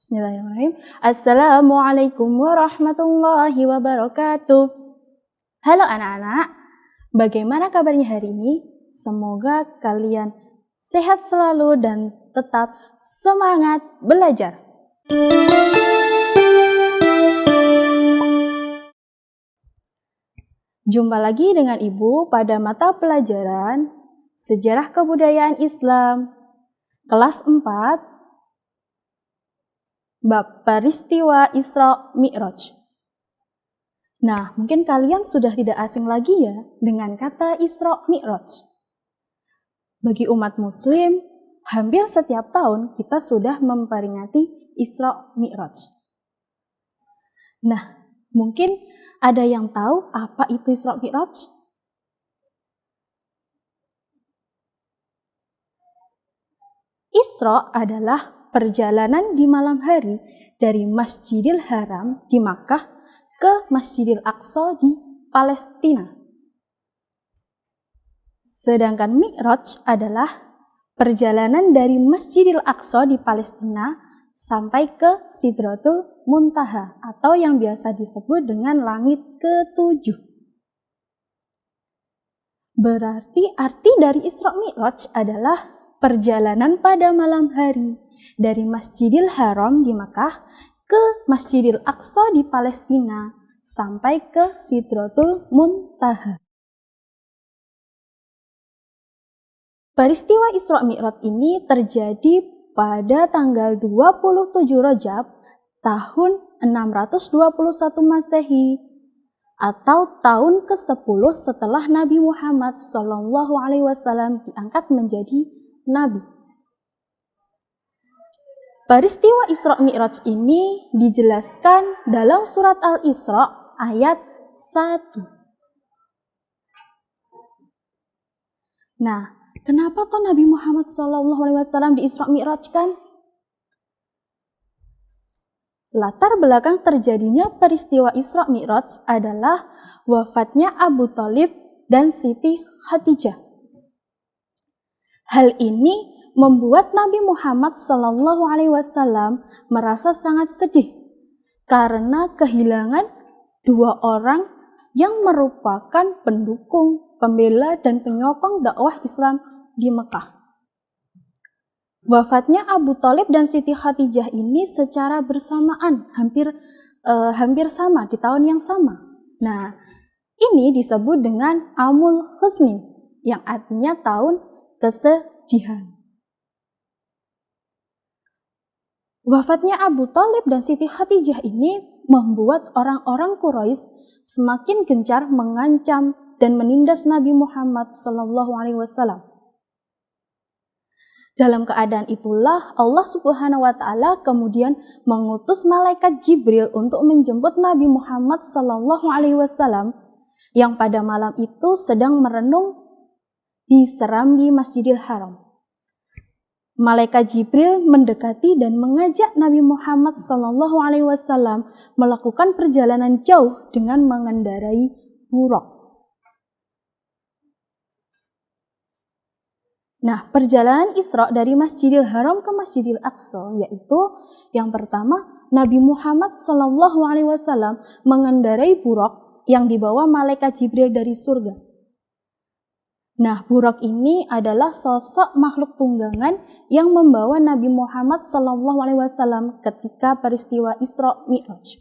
Bismillahirrahmanirrahim. Assalamualaikum warahmatullahi wabarakatuh. Halo anak-anak, bagaimana kabarnya hari ini? Semoga kalian sehat selalu dan tetap semangat belajar. Jumpa lagi dengan Ibu pada mata pelajaran Sejarah Kebudayaan Islam kelas 4 bab peristiwa Isra Mi'raj. Nah, mungkin kalian sudah tidak asing lagi ya dengan kata Isra Mi'raj. Bagi umat muslim, hampir setiap tahun kita sudah memperingati Isra Mi'raj. Nah, mungkin ada yang tahu apa itu Isra Mi'raj? Isra adalah perjalanan di malam hari dari Masjidil Haram di Makkah ke Masjidil Aqsa di Palestina. Sedangkan Mi'raj adalah perjalanan dari Masjidil Aqsa di Palestina sampai ke Sidratul Muntaha atau yang biasa disebut dengan langit ke-7. Berarti arti dari Isra Mi'raj adalah perjalanan pada malam hari dari Masjidil Haram di Makkah ke Masjidil Aqsa di Palestina sampai ke Sidratul Muntaha. Peristiwa Isra Mi'raj ini terjadi pada tanggal 27 Rajab tahun 621 Masehi atau tahun ke-10 setelah Nabi Muhammad SAW diangkat menjadi Nabi. Peristiwa Isra Mi'raj ini dijelaskan dalam surat Al-Isra ayat 1. Nah, kenapa toh Nabi Muhammad SAW di Isra Mi'rajkan? Latar belakang terjadinya peristiwa Isra Mi'raj adalah wafatnya Abu Thalib dan Siti Khadijah. Hal ini membuat Nabi Muhammad SAW merasa sangat sedih karena kehilangan dua orang yang merupakan pendukung, pembela, dan penyokong dakwah Islam di Mekah. Wafatnya Abu Thalib dan Siti Khadijah ini secara bersamaan, hampir sama di tahun yang sama. Nah, ini disebut dengan Amul Husnin, yang artinya tahun kesedihan. Wafatnya Abu Thalib dan Siti Khadijah ini membuat orang-orang Quraisy semakin gencar mengancam dan menindas Nabi Muhammad SAW. Dalam keadaan itulah Allah Subhanahu wa Ta'ala kemudian mengutus malaikat Jibril untuk menjemput Nabi Muhammad SAW yang pada malam itu sedang merenung di serambi Masjidil Haram. Malaikat Jibril mendekati dan mengajak Nabi Muhammad SAW melakukan perjalanan jauh dengan mengendarai buraq. Nah, perjalanan Isra dari Masjidil Haram ke Masjidil Aqsa yaitu yang pertama Nabi Muhammad SAW mengendarai buraq yang dibawa malaikat Jibril dari surga. Nah, buraq ini adalah sosok makhluk tunggangan yang membawa Nabi Muhammad SAW ketika peristiwa Isra Mi'raj.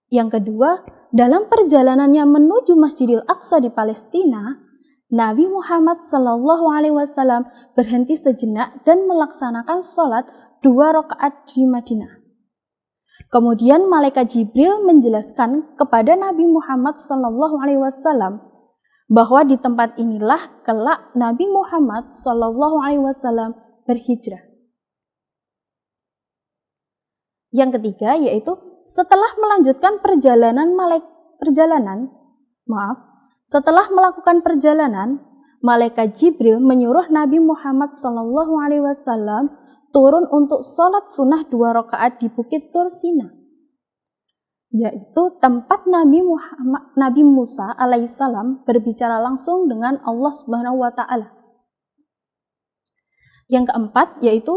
Yang kedua, dalam perjalanannya menuju Masjidil Aqsa di Palestina, Nabi Muhammad SAW berhenti sejenak dan melaksanakan sholat 2 rakaat di Madinah. Kemudian malaikat Jibril menjelaskan kepada Nabi Muhammad SAW bahwa di tempat inilah kelak Nabi Muhammad SAW berhijrah. Yang ketiga yaitu setelah melanjutkan Setelah melakukan perjalanan, malaikat Jibril menyuruh Nabi Muhammad SAW turun untuk sholat sunnah 2 rakaat di Bukit Tur Sina, yaitu tempat Nabi Musa alaihissalam berbicara langsung dengan Allah Subhanahu wa Ta'ala. Yang keempat yaitu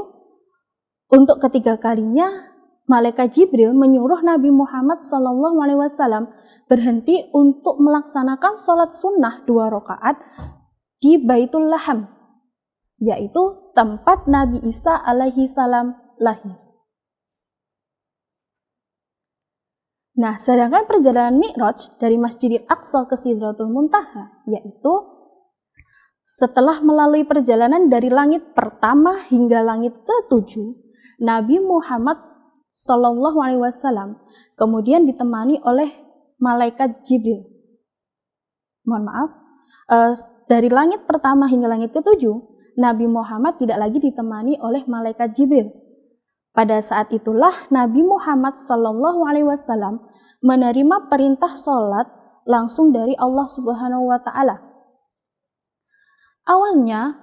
Untuk ketiga kalinya, Malaikat Jibril menyuruh Nabi Muhammad SAW berhenti untuk melaksanakan sholat sunnah 2 rakaat di Baitul Laham, yaitu tempat Nabi Isa alaihi salam lahir. Nah, sedangkan perjalanan Mi'raj dari Masjidil Aqsa ke Sidratul Muntaha, yaitu setelah melalui perjalanan dari langit pertama hingga langit ke-7, Nabi Muhammad SAW kemudian ditemani oleh Malaikat Jibril. Mohon maaf, dari langit pertama hingga langit ke-7, Nabi Muhammad tidak lagi ditemani oleh Malaikat Jibril. Pada saat itulah Nabi Muhammad SAW menerima perintah sholat langsung dari Allah Subhanahu wa Ta'ala. Awalnya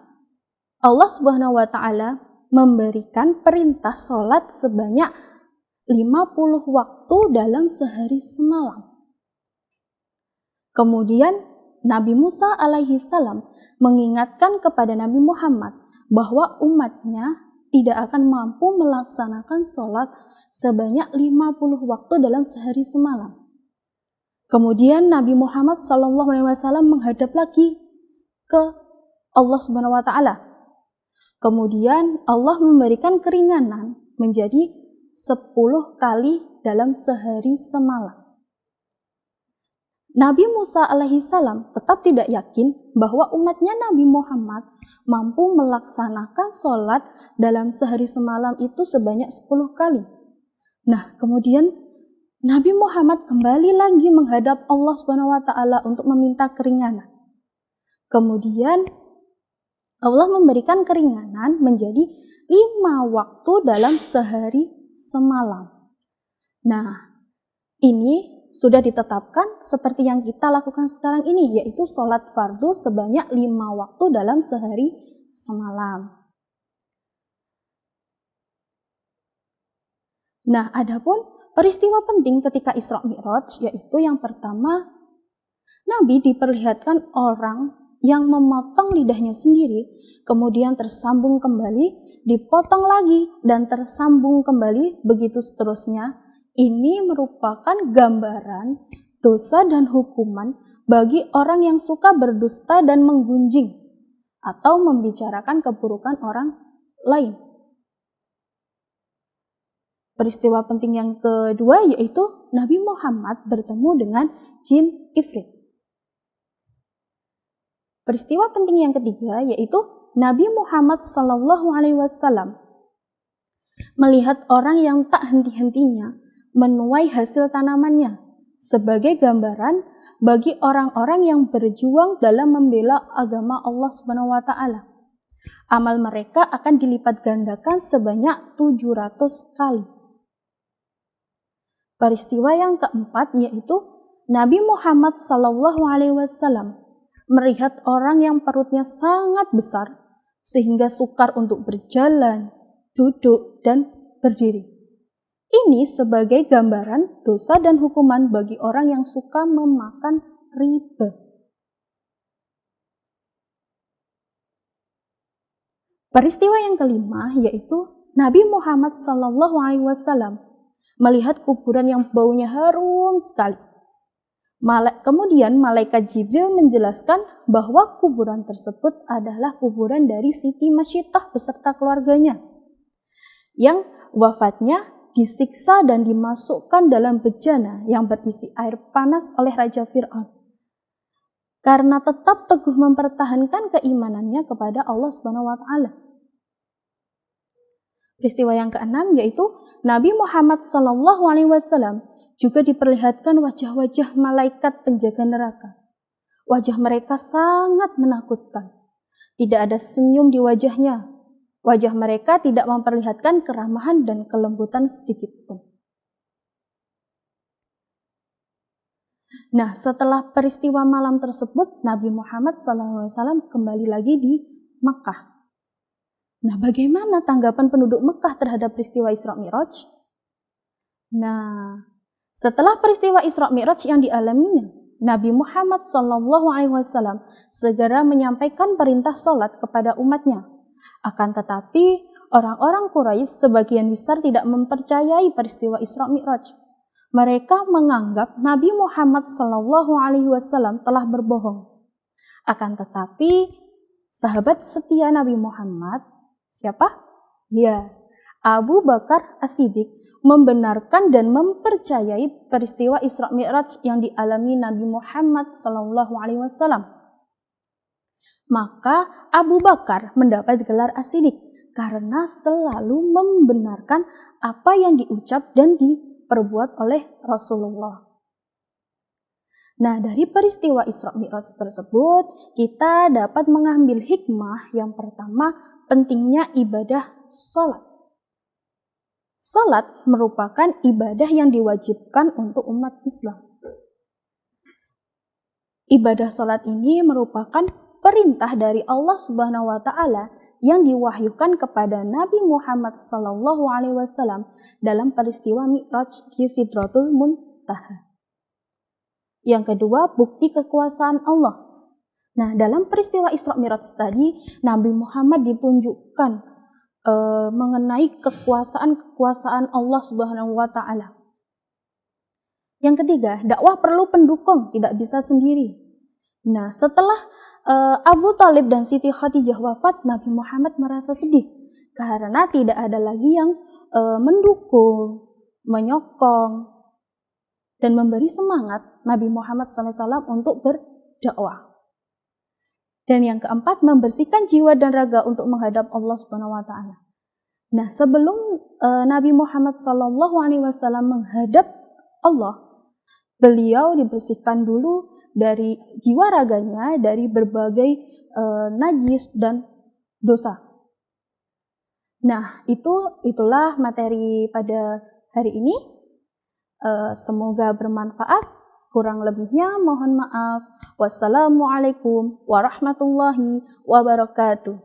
Allah Subhanahu wa Ta'ala memberikan perintah sholat sebanyak 50 waktu dalam sehari semalam. Kemudian Nabi Musa alaihi salam mengingatkan kepada Nabi Muhammad bahwa umatnya tidak akan mampu melaksanakan sholat sebanyak 50 waktu dalam sehari semalam. Kemudian Nabi Muhammad SAW menghadap lagi ke Allah Subhanahu wa Ta'ala. Kemudian Allah memberikan keringanan menjadi 10 kali dalam sehari semalam. Nabi Musa alaihi salam tetap tidak yakin bahwa umatnya Nabi Muhammad mampu melaksanakan sholat dalam sehari semalam itu sebanyak 10 kali. Nah, kemudian Nabi Muhammad kembali lagi menghadap Allah Subhanahu wa Ta'ala untuk meminta keringanan. Kemudian Allah memberikan keringanan menjadi 5 waktu dalam sehari semalam. Nah, ini sudah ditetapkan seperti yang kita lakukan sekarang ini, yaitu sholat fardu sebanyak 5 waktu dalam sehari semalam. Nah, adapun peristiwa penting ketika Isra Mi'raj, yaitu yang pertama, Nabi diperlihatkan orang yang memotong lidahnya sendiri, kemudian tersambung kembali, dipotong lagi, dan tersambung kembali, begitu seterusnya. Ini merupakan gambaran dosa dan hukuman bagi orang yang suka berdusta dan menggunjing atau membicarakan keburukan orang lain. Peristiwa penting yang kedua yaitu Nabi Muhammad bertemu dengan jin Ifrit. Peristiwa penting yang ketiga yaitu Nabi Muhammad SAW melihat orang yang tak henti-hentinya menuai hasil tanamannya sebagai gambaran bagi orang-orang yang berjuang dalam membela agama Allah Subhanahu wa Ta'ala. Amal mereka akan dilipat gandakan sebanyak 700 kali. Peristiwa yang keempat yaitu Nabi Muhammad SAW melihat orang yang perutnya sangat besar sehingga sukar untuk berjalan, duduk, dan berdiri. Ini sebagai gambaran dosa dan hukuman bagi orang yang suka memakan riba. Peristiwa yang kelima yaitu Nabi Muhammad SAW melihat kuburan yang baunya harum sekali. Kemudian Malaikat Jibril menjelaskan bahwa kuburan tersebut adalah kuburan dari Siti Masyittah beserta keluarganya yang wafatnya disiksa dan dimasukkan dalam bejana yang berisi air panas oleh Raja Fir'aun karena tetap teguh mempertahankan keimanannya kepada Allah Subhanahu wa Ta'ala. Peristiwa yang keenam yaitu Nabi Muhammad SAW juga diperlihatkan wajah-wajah malaikat penjaga neraka. Wajah mereka sangat menakutkan. Tidak ada senyum di wajahnya. Wajah mereka tidak memperlihatkan keramahan dan kelembutan sedikit pun. Nah, setelah peristiwa malam tersebut, Nabi Muhammad SAW kembali lagi di Makkah. Nah, bagaimana tanggapan penduduk Makkah terhadap peristiwa Isra Mi'raj? Nah, setelah peristiwa Isra Mi'raj yang dialaminya, Nabi Muhammad SAW segera menyampaikan perintah sholat kepada umatnya. Akan tetapi, orang-orang Quraisy sebagian besar tidak mempercayai peristiwa Isra Mi'raj. Mereka menganggap Nabi Muhammad SAW telah berbohong. Akan tetapi, sahabat setia Nabi Muhammad, siapa? Ya, Abu Bakar As-Siddiq membenarkan dan mempercayai peristiwa Isra Mi'raj yang dialami Nabi Muhammad SAW. Maka Abu Bakar mendapat gelar As-Siddiq karena selalu membenarkan apa yang diucap dan diperbuat oleh Rasulullah. Nah, dari peristiwa Isra Mi'raj tersebut, kita dapat mengambil hikmah yang pertama, pentingnya ibadah sholat. Sholat merupakan ibadah yang diwajibkan untuk umat Islam. Ibadah sholat ini merupakan perintah dari Allah Subhanahu wa Ta'ala yang diwahyukan kepada Nabi Muhammad SAW dalam peristiwa Mi'raj di Sidratul Muntaha. Yang kedua, bukti kekuasaan Allah. Nah, dalam peristiwa Isra Mi'raj tadi, Nabi Muhammad ditunjukkan mengenai kekuasaan Allah Subhanahu wa Ta'ala. Yang ketiga, dakwah perlu pendukung, tidak bisa sendiri. Nah, setelah Abu Thalib dan Siti Khadijah wafat, Nabi Muhammad merasa sedih karena tidak ada lagi yang mendukung, menyokong, dan memberi semangat Nabi Muhammad SAW untuk berdakwah. Dan yang keempat, membersihkan jiwa dan raga untuk menghadap Allah Subhanahu wa Ta'ala. Nah, sebelum Nabi Muhammad SAW menghadap Allah, beliau dibersihkan dulu dari jiwa raganya dari berbagai najis dan dosa. Nah, itulah materi pada hari ini. Semoga bermanfaat. Kurang lebihnya mohon maaf. Wassalamualaikum warahmatullahi wabarakatuh.